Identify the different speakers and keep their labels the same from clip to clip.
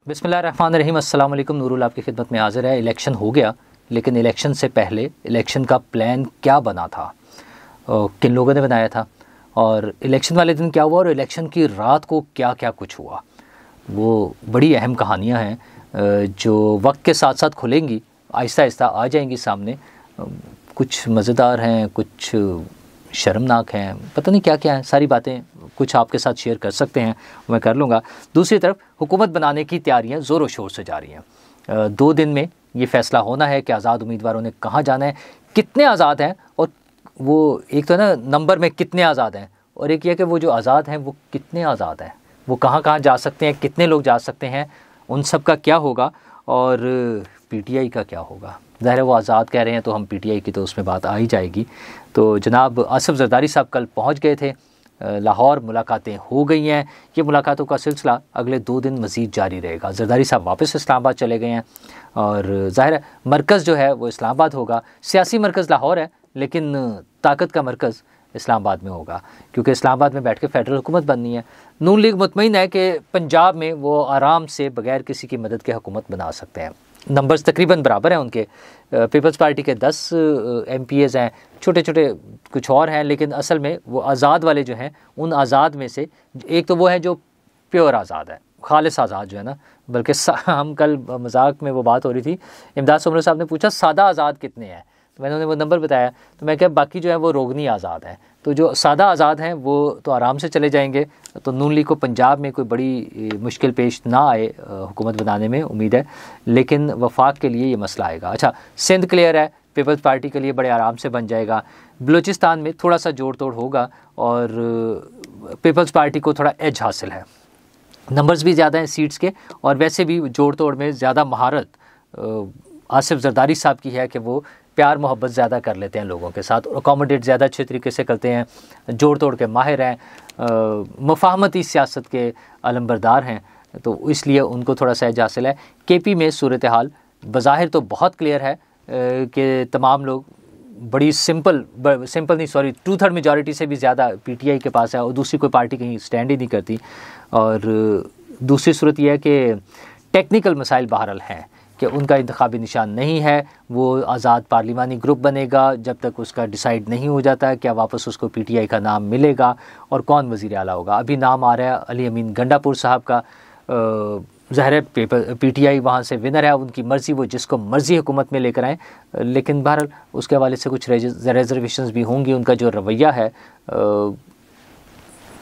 Speaker 1: बिस्मिल्लाहिर्रहमानिर्रहीम। अस्सलाम वालेकुम। नूरुल आपकी खिदमत में हाज़िर है। इलेक्शन हो गया, लेकिन इलेक्शन से पहले इलेक्शन का प्लान क्या बना था, किन लोगों ने बनाया था, और इलेक्शन वाले दिन क्या हुआ और इलेक्शन की रात को क्या क्या कुछ हुआ, वो बड़ी अहम कहानियाँ हैं जो वक्त के साथ साथ खुलेंगी, आहिस्ता आहिस्ता आ जाएंगी सामने। कुछ मज़ेदार हैं, कुछ शर्मनाक हैं, पता नहीं क्या क्या है। सारी बातें कुछ आपके साथ शेयर कर सकते हैं, मैं कर लूँगा। दूसरी तरफ हुकूमत बनाने की तैयारियां ज़ोरों शोर से जारी हैं। 2 दिन में ये फ़ैसला होना है कि आज़ाद उम्मीदवारों ने कहाँ जाना है, कितने आज़ाद हैं, और वो एक तो ना नंबर में कितने आज़ाद हैं, और एक ये कि वो जो आज़ाद हैं वो कितने आज़ाद हैं, वो कहाँ कहाँ जा सकते हैं, कितने लोग जा सकते हैं, उन सब का क्या होगा, और पीटीआई का क्या होगा। ज़ाहिर है वो आज़ाद कह रहे हैं तो हम पीटीआई की तो उसमें बात आ ही जाएगी। तो जनाब आसिफ जरदारी साहब कल पहुँच गए थे लाहौर, मुलाकातें हो गई हैं। ये मुलाकातों का सिलसिला अगले 2 दिन मज़ीद जारी रहेगा। जरदारी साहब वापस इस्लामाबाद चले गए हैं, और ज़ाहिर है मरकज़ जो है वो इस्लामाबाद होगा। सियासी मरकज़ लाहौर है, लेकिन ताकत का मरकज़ इस्लामाबाद में होगा, क्योंकि इस्लामाबाद में बैठ के फ़ेडरल हुकूमत बननी है। नून लीग मुतमईन है कि पंजाब में वो आराम से बग़ैर किसी की मदद के हुकूमत बना सकते हैं। नंबर्स तकरीबन बराबर हैं उनके। पीपल्स पार्टी के 10 MPs हैं, छोटे छोटे कुछ और हैं, लेकिन असल में वो आज़ाद वाले जो हैं, उन आज़ाद में से एक तो वो है जो प्योर आज़ाद है, खालिस आज़ाद जो है ना। बल्कि हम कल मजाक में वो बात हो रही थी, इमदाद सुमर साहब ने पूछा सादा आज़ाद कितने हैं, तो मैंने उन्हें वो नंबर बताया, तो मैं कहा बाकी जो है वो रोगनी आज़ाद है। तो जो सादा आज़ाद हैं वो तो आराम से चले जाएंगे। तो नून लीग को पंजाब में कोई बड़ी मुश्किल पेश ना आए हुकूमत बनाने में, उम्मीद है, लेकिन वफाक के लिए ये मसला आएगा। अच्छा, सिंध क्लियर है, पीपल्स पार्टी के लिए बड़े आराम से बन जाएगा। बलूचिस्तान में थोड़ा सा जोड़ तोड़ होगा, और पीपल्स पार्टी को थोड़ा एज हासिल है, नंबर्स भी ज़्यादा हैं सीट्स के, और वैसे भी जोड़ तोड़ में ज़्यादा महारत आसिफ जरदारी साहब की है कि वो प्यार मोहब्बत ज़्यादा कर लेते हैं लोगों के साथ, अकोमोडेट ज़्यादा अच्छे तरीके से करते हैं, जोड़ तोड़ के माहिर हैं, मुफाहमती सियासत के अलंबरदार हैं, तो इसलिए उनको थोड़ा सा एज हासिल है। KP में सूरत हाल बज़ाहिर तो बहुत क्लियर है कि तमाम लोग बड़ी सिंपल नहीं, सॉरी, 2/3 मेजॉरिटी से भी ज़्यादा PTI के पास है, और दूसरी कोई पार्टी कहीं स्टैंड ही नहीं करती। और दूसरी सूरत यह है कि टेक्निकल मसाइल बहरहाल हैं कि उनका इंतखाबी निशान नहीं है। वो आज़ाद पार्लिमानी ग्रुप बनेगा जब तक उसका डिसाइड नहीं हो जाता है क्या वापस उसको PTI का नाम मिलेगा और कौन वज़ीर आला होगा। अभी नाम आ रहा है अली अमीन गंडापुर साहब का। ज़ाहिर है PTI वहाँ से विनर है, उनकी मर्ज़ी, वो जिसको मर्ज़ी हुकूमत में लेकर आएँ, लेकिन बहरहाल उसके हवाले से कुछ रिजर्वेशंस भी होंगी। उनका जो रवैया है,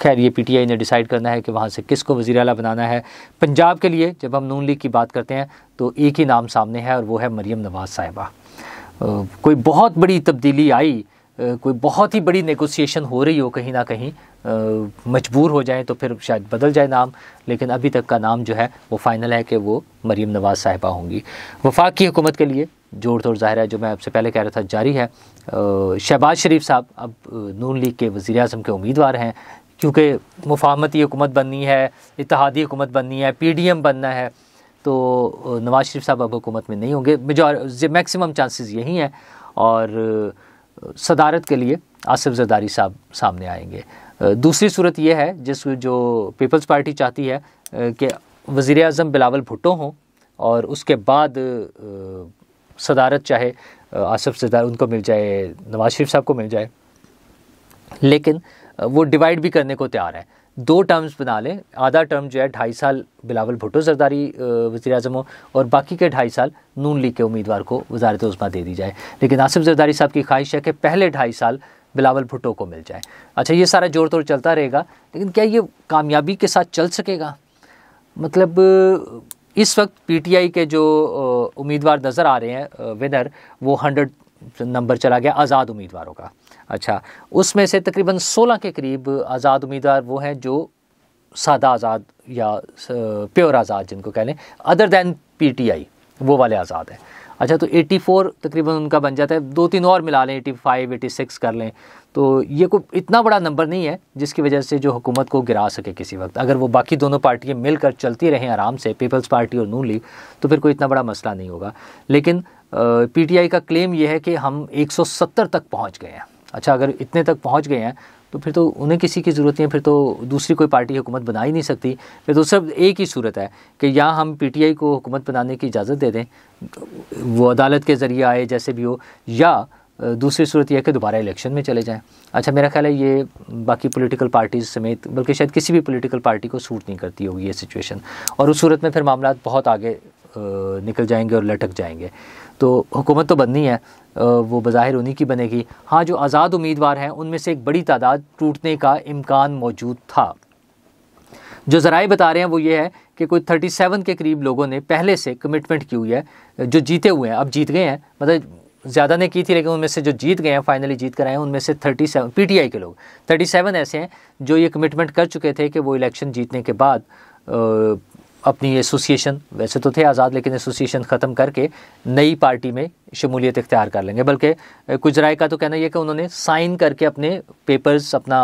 Speaker 1: खैर ये PTI ने डिसाइड करना है कि वहाँ से किसको वज़ीर आला बनाना है। पंजाब के लिए जब हम नून लीग की बात करते हैं तो एक ही नाम सामने है, और वो है मरियम नवाज़ साहिबा। कोई बहुत बड़ी तब्दीली आई, कोई बहुत ही बड़ी नेगोशिएशन हो रही हो कहीं ना कहीं, मजबूर हो जाए तो फिर शायद बदल जाए नाम, लेकिन अभी तक का नाम जो है वो फ़ाइनल है कि वो मरियम नवाज़ साहिबा होंगी। वफाक की हुकूमत के लिए जोड़ तोड़ ज़ाहिर है, जो मैं आपसे पहले कह रहा था, जारी है। शहबाज शरीफ साहब अब नून लीग के वज़ीर आज़म के उम्मीदवार हैं, क्योंकि मुफाहमती हुकूमत बननी है, इत्तेहादी हुकूमत बननी है, PDM बनना है, तो नवाज़ शरीफ साहब अब हुकूमत में नहीं होंगे। मैक्सिमम चांसेस यही हैं, और सदारत के लिए आसिफ जरदारी साहब सामने आएंगे। दूसरी सूरत यह है जो पीपल्स पार्टी चाहती है कि वज़ीर आज़म बिलावल भुट्टो हों, और उसके बाद सदारत चाहे आसिफ जरदारी उनको मिल जाए, नवाज़ शरीफ साहब को मिल जाए, लेकिन वो डिवाइड भी करने को तैयार है। 2 टर्म्स बना लें, आधा टर्म जो है 2.5 साल बिलावल भुट्टो जरदारी वज़ीर आज़म हो, और बाकी के 2.5 साल नून लीग के उम्मीदवार को वज़ारत उज़्मा दे दी जाए। लेकिन आसिफ जरदारी साहब की ख्वाहिश है कि पहले 2.5 साल बिलावल भुट्टो को मिल जाए। अच्छा, ये सारा जोड़ तोड़ चलता रहेगा, लेकिन क्या ये कामयाबी के साथ चल सकेगा? मतलब इस वक्त PTI के जो उम्मीदवार नज़र आ रहे हैं विनर, वो 100 नंबर चला गया आज़ाद उम्मीदवारों का। अच्छा, उसमें से तकरीबन 16 के करीब आज़ाद उम्मीदवार वो हैं जो सादा आज़ाद या प्योर आज़ाद जिनको कह लें, अदर दैन PTI, वो वाले आज़ाद हैं। अच्छा, तो 84 तकरीबन उनका बन जाता है, 2-3 और मिला लें, 85, 86 कर लें, तो ये कोई इतना बड़ा नंबर नहीं है जिसकी वजह से जो हुकूमत को गिरा सके किसी वक्त। अगर वो बाकी दोनों पार्टियाँ मिलकर चलती रहें आराम से, पीपल्स पार्टी और नून लीग, तो फिर कोई इतना बड़ा मसला नहीं होगा। लेकिन PTI का क्लेम ये है कि हम 170 तक पहुँच गए हैं। अच्छा, अगर इतने तक पहुँच गए हैं तो फिर तो उन्हें किसी की ज़रूरत नहीं है, फिर तो दूसरी कोई पार्टी हुकूमत बना ही नहीं सकती। फिर तो सब एक ही सूरत है कि या हम पीटीआई को हुकूमत बनाने की इजाज़त दे दें, वो अदालत के ज़रिए आए जैसे भी हो, या दूसरी सूरत यह है कि दोबारा इलेक्शन में चले जाएं। अच्छा, मेरा ख्याल है ये बाकी पॉलिटिकल पार्टीज़ समेत बल्कि शायद किसी भी पॉलिटिकल पार्टी को सूट नहीं करती होगी ये सिचुएशन, और उस सूरत में फिर मामला बहुत आगे निकल जाएंगे और लटक जाएंगे। तो हुकूमत तो बननी है, वो बज़ाहिर उन्हीं की बनेगी। हाँ, जो आज़ाद उम्मीदवार हैं उनमें से एक बड़ी तादाद टूटने का इम्कान मौजूद था। जो ज़राए बता रहे हैं वो ये है कि कोई 37 के करीब लोगों ने पहले से कमिटमेंट की हुई है, जो जीते हुए हैं, अब जीत गए हैं, मतलब ज़्यादा ने की थी लेकिन उनमें से जो जीत गए हैं, फाइनली जीत कर आए हैं, उनमें से 37 पीटीआई के लोग 37 ऐसे हैं जो ये कमिटमेंट कर चुके थे कि वो इलेक्शन जीतने के बाद अपनी एसोसिएशन, वैसे तो थे आज़ाद लेकिन एसोसिएशन ख़त्म करके नई पार्टी में शमूलियत इख्तियार कर लेंगे। बल्कि कुछ राय का तो कहना यह कि उन्होंने साइन करके अपने पेपर्स, अपना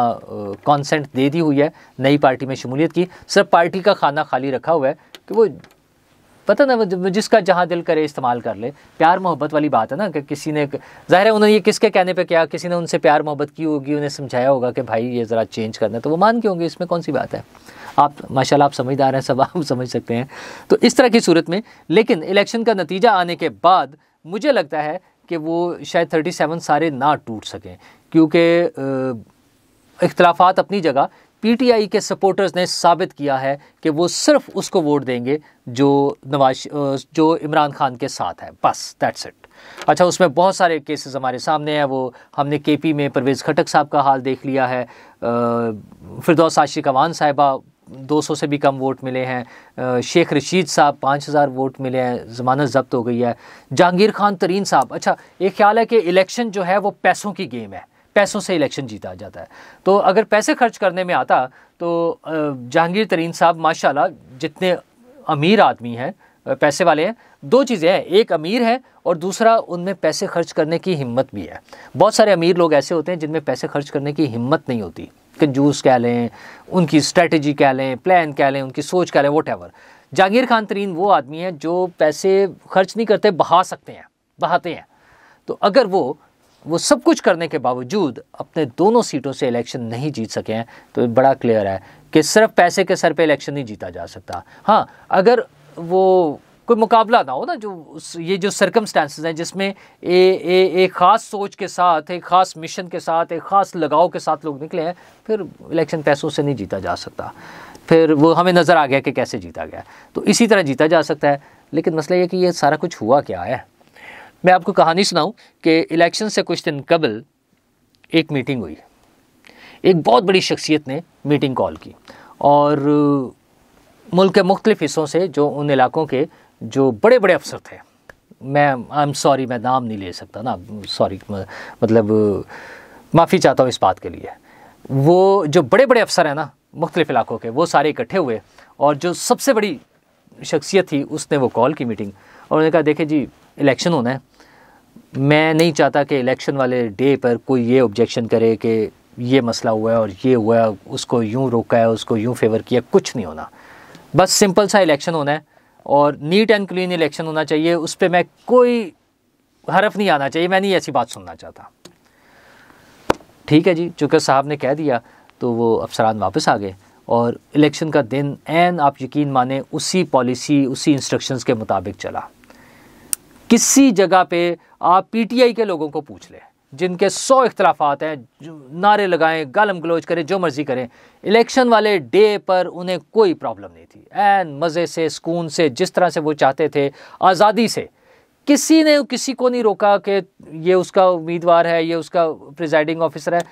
Speaker 1: कॉन्सेंट दे दी हुई है नई पार्टी में शमूलियत की। सिर्फ पार्टी का खाना खाली रखा हुआ है कि वो पता ना जिसका जहाँ दिल करे इस्तेमाल कर ले। प्यार मोहब्बत वाली बात है ना, कि किसी ने, ज़ाहिर है उन्होंने ये किसके कहने पे किया, किसी ने उनसे प्यार मोहब्बत की होगी, उन्हें समझाया होगा कि भाई ये ज़रा चेंज करना है, तो वो मान के होंगे, इसमें कौन सी बात है। आप माशाल्लाह आप समझदार हैं, सब आप समझ सकते हैं। तो इस तरह की सूरत में, लेकिन इलेक्शन का नतीजा आने के बाद मुझे लगता है कि वो शायद 37 सारे ना टूट सकें, क्योंकि इख्तलाफात अपनी जगह, पीटीआई के सपोर्टर्स ने साबित किया है कि वो सिर्फ उसको वोट देंगे जो इमरान खान के साथ है, बस दैट्स इट। अच्छा, उसमें बहुत सारे केसेस हमारे सामने हैं, वो हमने केपी में परवेज़ खटक साहब का हाल देख लिया है, फिरदौस आशिक अवान साहिबा 200 से भी कम वोट मिले हैं, शेख रशीद साहब 5000 वोट मिले हैं, ज़मानत ज़ब्त हो गई है, जहांगीर खान तरीन साहब। अच्छा, एक ख्याल है कि इलेक्शन जो है वो पैसों की गेम है, पैसों से इलेक्शन जीता जाता है। तो अगर पैसे खर्च करने में आता तो जहांगीर तरीन साहब माशाल्लाह जितने अमीर आदमी हैं, पैसे वाले हैं, दो चीज़ें हैं, एक अमीर है और दूसरा उनमें पैसे खर्च करने की हिम्मत भी है। बहुत सारे अमीर लोग ऐसे होते हैं जिनमें पैसे खर्च करने की हिम्मत नहीं होती, कंजूस कह लें, उनकी स्ट्रेटजी कह लें, प्लान कह लें, उनकी सोच कह लें, वॉटएवर। जहांगीर खान तरीन वो आदमी है जो पैसे खर्च नहीं करते, बहा सकते हैं, बहाते हैं। तो अगर वो सब कुछ करने के बावजूद अपने दोनों सीटों से इलेक्शन नहीं जीत सके हैं, तो बड़ा क्लियर है कि सिर्फ पैसे के सर पे इलेक्शन नहीं जीता जा सकता। हाँ, अगर वो कोई मुकाबला ना हो ना, ये जो सर्कमस्टांसेस हैं जिसमें एक ख़ास सोच के साथ, एक ख़ास मिशन के साथ, एक ख़ास लगाव के साथ लोग निकले हैं, फिर इलेक्शन पैसों से नहीं जीता जा सकता। फिर वो हमें नज़र आ गया कि कैसे जीता गया, तो इसी तरह जीता जा सकता है। लेकिन मसला ये कि ये सारा कुछ हुआ क्या है। मैं आपको कहानी सुनाऊं कि इलेक्शन से कुछ दिन कबल एक मीटिंग हुई, एक बहुत बड़ी शख्सियत ने मीटिंग कॉल की, और मुल्क के मुख्तलिफ़ हिस्सों से जो उन इलाकों के जो बड़े बड़े अफसर थे, आई एम सॉरी मैं नाम नहीं ले सकता ना, सॉरी मतलब माफ़ी चाहता हूँ इस बात के लिए। वो जो बड़े बड़े अफसर हैं ना मुख्तलिफ़ इलाकों के, वो सारे इकट्ठे हुए, और जो सबसे बड़ी शख्सियत थी उसने वो कॉल की मीटिंग, और उन्होंने कहा देखे जी इलेक्शन होना है, मैं नहीं चाहता कि इलेक्शन वाले डे पर कोई ये ऑब्जेक्शन करे कि ये मसला हुआ है और ये हुआ है, उसको यूँ रोका है, उसको यूँ फेवर किया, कुछ नहीं होना। बस सिंपल सा इलेक्शन होना है और नीट एंड क्लीन इलेक्शन होना चाहिए, उस पर मैं कोई हरफ नहीं आना चाहिए, मैं नहीं ऐसी बात सुनना चाहता। ठीक है जी, चूँकि साहब ने कह दिया तो वो अफसरान वापस आ गए, और इलेक्शन का दिन ऐन आप यकीन माने उसी पॉलिसी, उसी इंस्ट्रक्शंस के मुताबिक चला। किसी जगह पे आप पीटीआई के लोगों को पूछ लें जिनके 100 इख्तलाफात हैं, नारे लगाएं, गालम गलोच करें, जो मर्जी करें, इलेक्शन वाले डे पर उन्हें कोई प्रॉब्लम नहीं थी। ऐन मज़े से, सुकून से, जिस तरह से वो चाहते थे, आज़ादी से। किसी ने किसी को नहीं रोका कि ये उसका उम्मीदवार है, ये उसका प्रिजाइडिंग ऑफिसर है।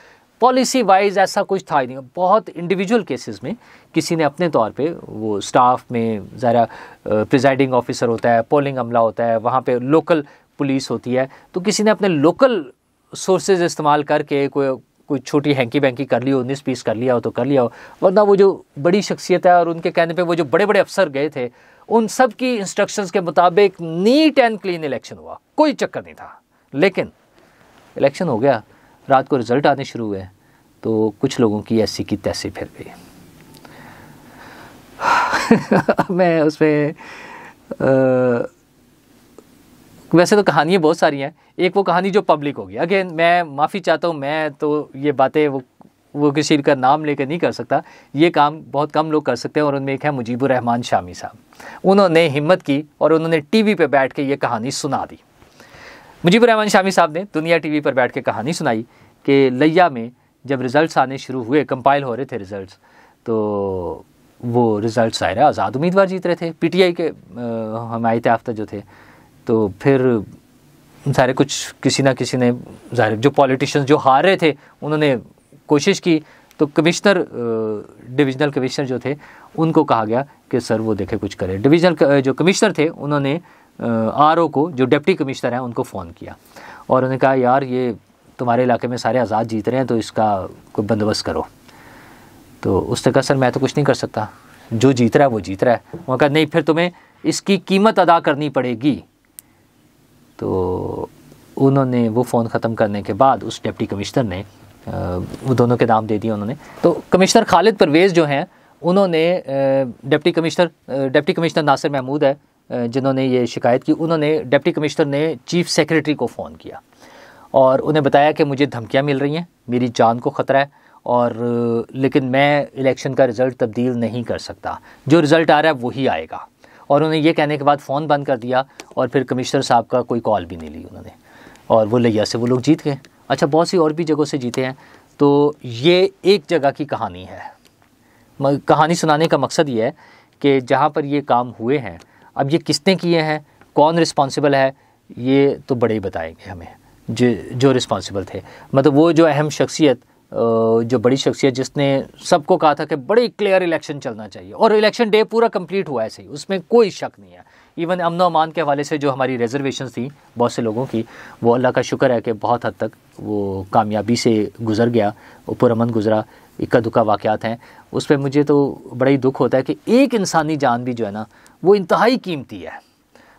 Speaker 1: पॉलिसी वाइज ऐसा कुछ था ही नहीं। बहुत इंडिविजुअल केसेस में किसी ने अपने तौर पे, वो स्टाफ में ज़रा प्रिजाइडिंग ऑफिसर होता है, पोलिंग अमला होता है, वहाँ पे लोकल पुलिस होती है, तो किसी ने अपने लोकल सोर्सेज इस्तेमाल करके कोई छोटी हैंकी बैंकी कर ली हो, 19-20 कर लिया हो तो कर लिया हो, वरना वो जो बड़ी शख्सियत है और उनके कहने पे वो जो बड़े बड़े अफसर गए थे, उन सब की इंस्ट्रक्शंस के मुताबिक नीट एंड क्लीन इलेक्शन हुआ, कोई चक्कर नहीं था। लेकिन इलेक्शन हो गया, रात को रिज़ल्ट आने शुरू हुए, तो कुछ लोगों की ऐसी की तैसी फिर गई। मैं उसमें वैसे तो कहानियाँ बहुत सारी हैं, एक वो कहानी जो पब्लिक होगी। अगेन मैं माफ़ी चाहता हूँ, मैं तो ये बातें वो किसी का नाम लेकर नहीं कर सकता, ये काम बहुत कम लोग कर सकते हैं, और उनमें एक है मुजीबुर रहमान शामी साहब। उन्होंने हिम्मत की और उन्होंने टीवी पे बैठ के ये कहानी सुना दी। मुजीबुर रहमान शामी साहब ने दुनिया टीवी पर बैठ के कहानी सुनाई कि लिया में जब रिज़ल्ट्स आने शुरू हुए, कंपाइल हो रहे थे रिज़ल्ट्स, तो वो रिज़ल्ट्स ज़ाहिर है आज़ाद उम्मीदवार जीत रहे थे, पीटीआई के हमायत याफ्ता जो थे। तो फिर सारे कुछ किसी ना किसी ने, ज़ाहिर जो पॉलिटिशियंस जो हार रहे थे उन्होंने कोशिश की, तो कमिश्नर, डिविजनल कमिश्नर जो थे उनको कहा गया कि सर वो देखे कुछ करें। डिविजनल जो कमिश्नर थे उन्होंने आरओ को, जो डिप्टी कमिश्नर हैं, उनको फ़ोन किया और उन्होंने कहा यार ये तुम्हारे इलाके में सारे आज़ाद जीत रहे हैं, तो इसका कोई बंदोबस्त करो। तो उसने कहा सर मैं तो कुछ नहीं कर सकता, जो जीत रहा है वो जीत रहा है। उन्होंने कहा नहीं, फिर तुम्हें इसकी कीमत अदा करनी पड़ेगी। तो उन्होंने वो फ़ोन ख़त्म करने के बाद उस डिप्टी कमिश्नर ने वो दोनों के नाम दे दिए उन्होंने। तो कमिश्नर खालिद परवेज़ जो हैं उन्होंने डिप्टी कमिश्नर नासिर महमूद है जिन्होंने ये शिकायत की, उन्होंने डिप्टी कमिश्नर ने चीफ़ सेक्रेटरी को फ़ोन किया और उन्हें बताया कि मुझे धमकियाँ मिल रही हैं, मेरी जान को ख़तरा है, और लेकिन मैं इलेक्शन का रिज़ल्ट तब्दील नहीं कर सकता, जो रिज़ल्ट आ रहा है वही आएगा। और उन्होंने ये कहने के बाद फ़ोन बंद कर दिया और फिर कमिश्नर साहब का कोई कॉल भी नहीं ली उन्होंने, और वो लिया से वो लोग जीत गए। अच्छा, बहुत सी और भी जगहों से जीते हैं। तो ये एक जगह की कहानी है। कहानी सुनाने का मकसद ये है कि जहाँ पर ये काम हुए हैं, अब ये किसने किए हैं, कौन रिस्पॉन्सिबल है, ये तो बड़े ही बताएंगे हमें जो रिस्पॉन्सिबल थे। मतलब वो जो अहम शख्सियत, जो बड़ी शख्सियत जिसने सबको कहा था कि बड़ी क्लियर इलेक्शन चलना चाहिए, और इलेक्शन डे पूरा कंप्लीट हुआ ऐसे ही, उसमें कोई शक नहीं है। इवन अमन और अमान के हवाले से जो हमारी रिजर्वेशन थी बहुत से लोगों की, वो अल्लाह का शुक्र है कि बहुत हद तक वो कामयाबी से गुजर गया, वो पुरअमन गुजरा। इक्का दुक्का वाक़यात हैं, उस पर मुझे तो बड़ा ही दुख होता है कि एक इंसानी जान भी जो है ना वो इंतहाई कीमती है।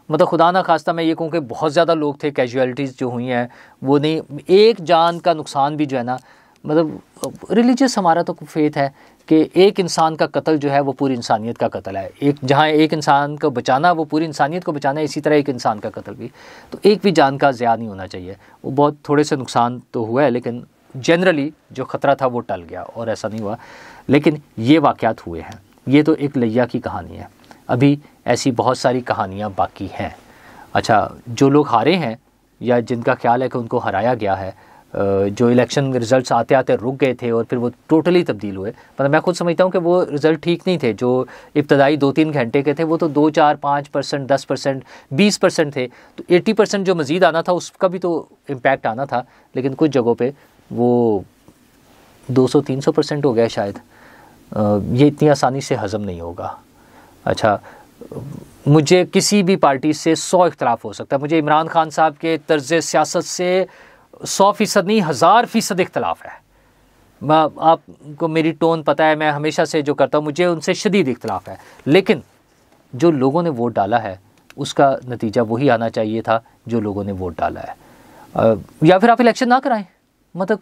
Speaker 1: मतलब खुदा ना खास्ता मैं ये कहूँ कि बहुत ज़्यादा लोग थे, कैजुअलिटीज़ जो हुई हैं वो नहीं, एक जान का नुकसान भी जो है ना, मतलब रिलीजियस हमारा तो फेथ है कि एक इंसान का कत्ल जो है वो पूरी इंसानियत का कत्ल है। एक जहाँ एक इंसान को बचाना वो पूरी इंसानियत को बचाना है, इसी तरह एक इंसान का कत्ल भी, तो एक भी जान का ज़िया नहीं होना चाहिए। वो बहुत थोड़े से नुकसान तो हुआ है, लेकिन जनरली जो ख़तरा था वो टल गया और ऐसा नहीं हुआ। लेकिन ये वाक़यात हुए हैं, ये तो एक लिया की कहानी है। अभी ऐसी बहुत सारी कहानियाँ बाकी हैं। अच्छा, जो लोग हारे हैं या जिनका ख्याल है कि उनको हराया गया है, जो इलेक्शन रिज़ल्ट्स आते आते रुक गए थे और फिर वो टोटली तब्दील हुए, मतलब मैं खुद समझता हूँ कि वो रिज़ल्ट ठीक नहीं थे। जो इब्तदाई 2-3 घंटे के थे वो तो 2, 4, 5%, 10%, 20% थे, तो 80% जो मज़ीद आना था उसका भी तो इम्पैक्ट आना था। लेकिन कुछ जगहों पे वो 200-300% हो गया शायद। ये इतनी आसानी से हज़म नहीं होगा। अच्छा, मुझे किसी भी पार्टी से 100 इख्तलाफ हो सकता है, मुझे इमरान खान साहब के तर्ज़ सियासत से 100% नहीं 1000% इख्तलाफ है। आपको मेरी टोन पता है, मैं हमेशा से जो करता हूँ, मुझे उनसे शदीद इख्तलाफ है। लेकिन जो लोगों ने वोट डाला है उसका नतीजा वही आना चाहिए था जो लोगों ने वोट डाला है। या फिर आप इलेक्शन ना कराएं, मतलब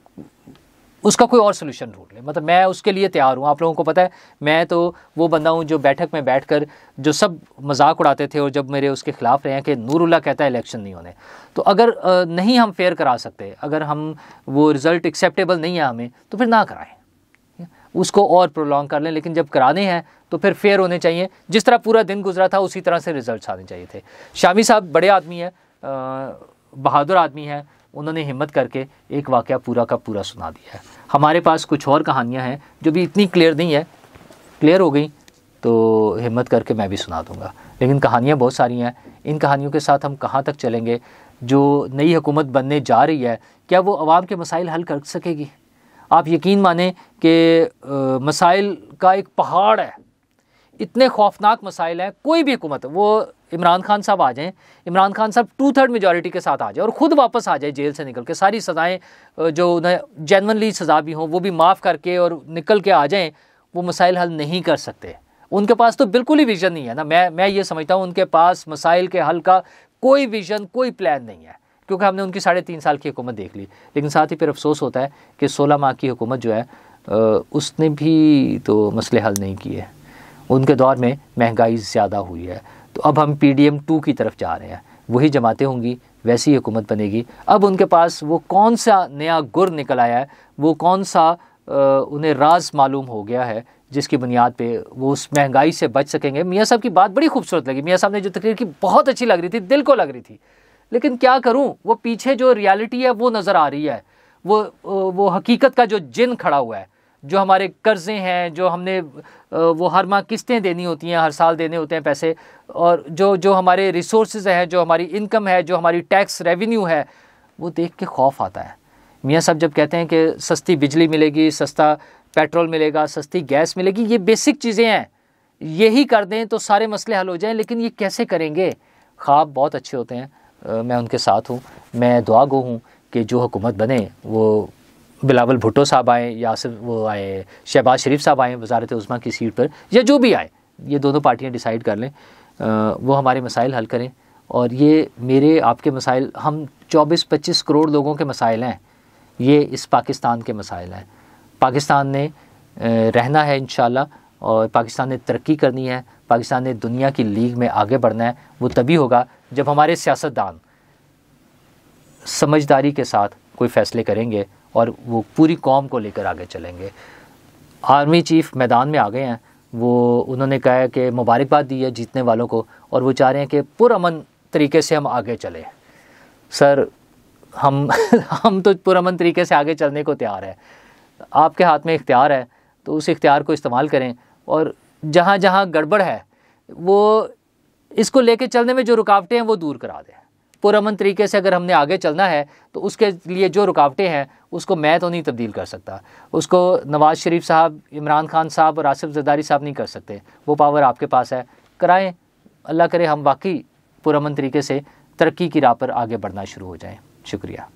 Speaker 1: उसका कोई और सोल्यूशन ढूंढ लें। मतलब मैं उसके लिए तैयार हूँ। आप लोगों को पता है मैं तो वो बंदा हूँ जो बैठक में बैठकर जो सब मजाक उड़ाते थे और जब मेरे उसके ख़िलाफ़ रहे हैं कि नूरुल्लाह कहता है इलेक्शन नहीं होने, तो अगर नहीं हम फेयर करा सकते, अगर हम वो रिज़ल्ट एक्सेप्टेबल नहीं है हमें, तो फिर ना कराएं, उसको और प्रोलॉन्ग कर लें। लेकिन जब कराने हैं तो फिर फेयर होने चाहिए। जिस तरह पूरा दिन गुजरा था उसी तरह से रिज़ल्ट आने चाहिए थे। शामी साहब बड़े आदमी हैं, बहादुर आदमी हैं, उन्होंने हिम्मत करके एक वाक़या पूरा का पूरा सुना दिया है। हमारे पास कुछ और कहानियाँ हैं जो भी इतनी क्लियर नहीं है, क्लियर हो गई तो हिम्मत करके मैं भी सुना दूँगा। लेकिन कहानियाँ बहुत सारी हैं, इन कहानियों के साथ हम कहाँ तक चलेंगे? जो नई हुकूमत बनने जा रही है, क्या वो आवाम के मसाइल हल कर सकेगी? आप यकीन माने कि मसाइल का एक पहाड़ है, इतने खौफनाक मसाइल हैं। कोई भी हुकूमत, वो इमरान खान साहब आ जाएं, इमरान खान साहब 2/3 मेजॉरिटी के साथ आ जाए और ख़ुद वापस आ जाए जेल से निकल के, सारी सज़ाएं जो उन्हें जेन्युइनली सज़ा भी हों वो भी माफ़ करके और निकल के आ जाएं, वो मसाइल हल नहीं कर सकते। उनके पास तो बिल्कुल ही विज़न नहीं है ना। मैं ये समझता हूँ उनके पास मसाइल के हल का कोई विज़न, कोई प्लान नहीं है, क्योंकि हमने उनकी 3.5 साल की हुकूमत देख ली। लेकिन साथ ही फिर अफसोस होता है कि 16 माह की हुकूमत जो है उसने भी तो मसले हल नहीं किए। उनके दौर में महंगाई ज़्यादा हुई है, तो अब हम PDM 2 की तरफ जा रहे हैं। वही जमातें होंगी, वैसी हुकूमत बनेगी। अब उनके पास वो कौन सा नया गुर निकल आया है, वो कौन सा उन्हें राज मालूम हो गया है जिसकी बुनियाद पे वो उस महंगाई से बच सकेंगे। मियाँ साहब की बात बड़ी खूबसूरत लगी, मियाँ साहब ने जो तकरीर की बहुत अच्छी लग रही थी, दिल को लग रही थी। लेकिन क्या करूं, वो पीछे जो रियलिटी है वो नज़र आ रही है, वो हकीकत का जो जिन खड़ा हुआ है, जो हमारे कर्जे हैं, जो हमने वो हर माह किस्तें देनी होती हैं, हर साल देने होते हैं पैसे, और जो हमारे रिसोर्सेज हैं, जो हमारी इनकम है, जो हमारी टैक्स रेवेन्यू है, वो देख के खौफ आता है। मियाँ साहब जब कहते हैं कि सस्ती बिजली मिलेगी, सस्ता पेट्रोल मिलेगा, सस्ती गैस मिलेगी, ये बेसिक चीज़ें हैं, यही कर दें तो सारे मसले हल हो जाएं, लेकिन ये कैसे करेंगे? ख्वाब बहुत अच्छे होते हैं, मैं उनके साथ हूँ। मैं दुआ गो हूँ कि जो हुकूमत बने वो बिलावल भुट्टो साहब आए या सिर्फ वो आए शहबाज शरीफ साहब आए वज़ारत उज़्मा की सीट पर, या जो भी आए, ये दोनों पार्टियाँ डिसाइड कर लें, वो हमारे मसाइल हल करें। और ये मेरे आपके मसाइल, हम 24-25 करोड़ लोगों के मसाइल हैं, ये इस पाकिस्तान के मसाइल हैं। पाकिस्तान ने रहना है इंशाल्लाह, और पाकिस्तान ने तरक्की करनी है, पाकिस्तान ने दुनिया की लीग में आगे बढ़ना है। वो तभी होगा जब हमारे सियासतदान समझदारी के साथ कोई फ़ैसले करेंगे और वो पूरी कौम को लेकर आगे चलेंगे। आर्मी चीफ़ मैदान में आ गए हैं, वो उन्होंने कहा है कि मुबारकबाद दी है जीतने वालों को, और वो चाह रहे हैं कि पुरअमन तरीके से हम आगे चलें। सर हम तो पुरअमन तरीके से आगे चलने को तैयार है। आपके हाथ में इख्तियार है तो उस इख्तियार को इस्तेमाल करें, और जहाँ जहाँ गड़बड़ है वो इसको लेके चलने में जो रुकावटें हैं वो दूर करा दें। पुरअमन तरीके से अगर हमने आगे चलना है तो उसके लिए जो रुकावटें हैं उसको मैं तो नहीं तब्दील कर सकता, उसको नवाज़ शरीफ साहब, इमरान खान साहब और आसिफ जरदारी साहब नहीं कर सकते। वो पावर आपके पास है, कराएं। अल्लाह करे हम वाकई पुरअमन तरीके से तरक्की की राह पर आगे बढ़ना शुरू हो जाएं। शुक्रिया।